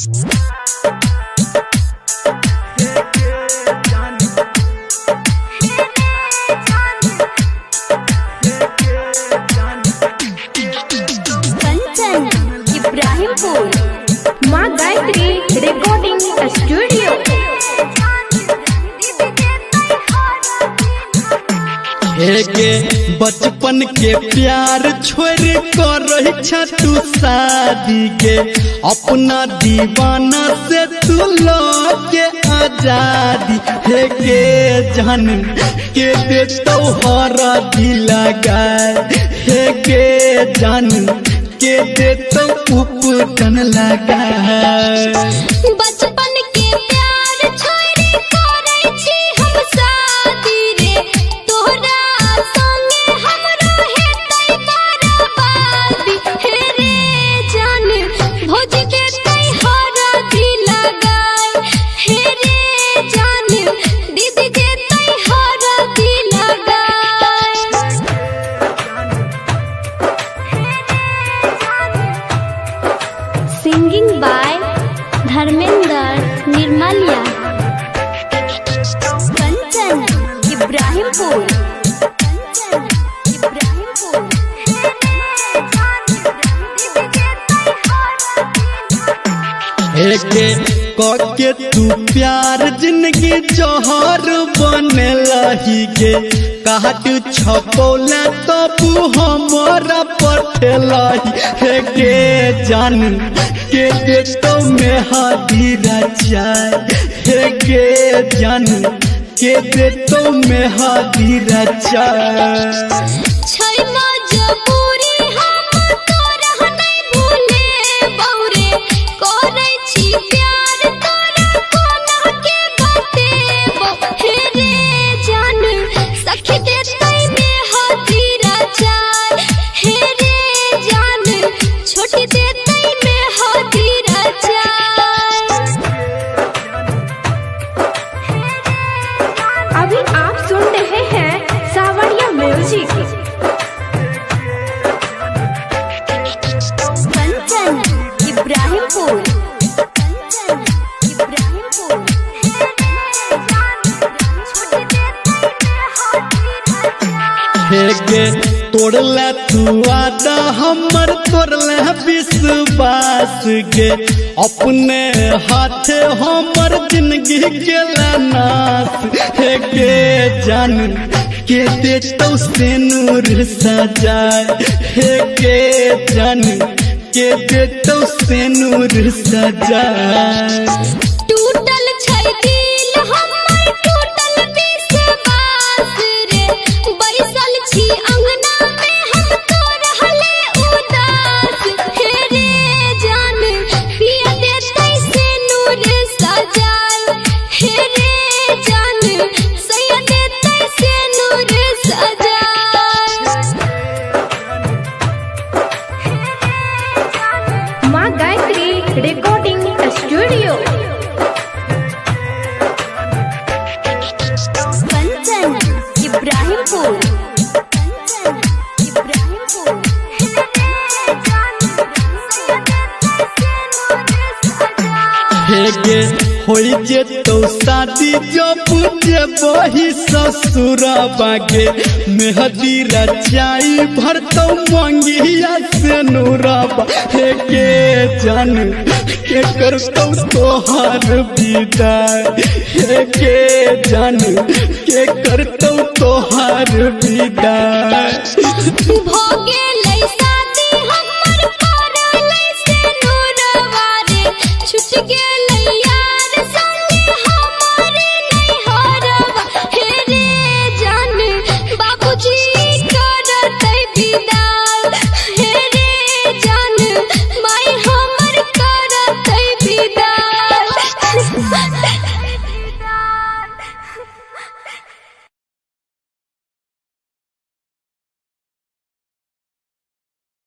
कंचन इब्राहिमपुर माँ Gayatri recording studio. हेगे बचपन के प्यार छोड़ कर तू शादी के अपना दीवाना से तू के आजादी। हेगे जान के दे तोहरा दिल लगाए, हेगे जान के दे तो उपटन लगाए। बचपन के प्यार छोड़ी करे छी हम शादी रे, तोहरा संगे हमरा हेतै बर्बादी। हे रे जान भोज देतै हरा दिल लगाए, हे रे जान दीदी देतै हरा दिल लगाए। Singing by Dharmendra Nirmaliya. कंचन इब्राहिमपुर। हेगे के तू प्यार जिंदगी जौहर बने लही गे, काट छपौला तबू हमारा पठेलही। हेगे जान के दे तो में हादिरा चाय, हेगे जान के दे तो में हादिरा चाय। छै मजबूरी हम तोरा नहीं भूले बौरे, करै छी प्यार तोरा कोना के बतेबो। हे रे जान सखी देतै में हाजिरा चाय, हे रे जान छोटी देतै में हाजिरा चाय। अभी आप सुन रहे हैं सावरिया म्यूजिक। कंचन इब्राहिमपुर। हेगे तोड़ला तू आदा हमर तोड़ला विश्वास गे, अपने हाथे हमर जिंदगी के नाश। हेगे जान के दे तो से नूर सजाए, हेगे जान के दे तो से नूर सजाए। टूटल छै दिल हमर टूटल विश्वास रे, बैसल छी अंगना में हम तोरहले उदास। हे रे जान पिया देतै से नूर सजाए, हे रे जान सैया देतै से नूर सजाए। माँ गायत्री रिकॉर्डिंग स्टूडियो। कंचन इब्राहिमपुर। हेगे होई जे तो शादी जब जे बही ससुरा बागे, मेहदी रचाई भर तो मंगिया से नूराबा। हेगे जान के कर तो तोहार विदाई, हेगे जान के कर तो तोहार विदाई।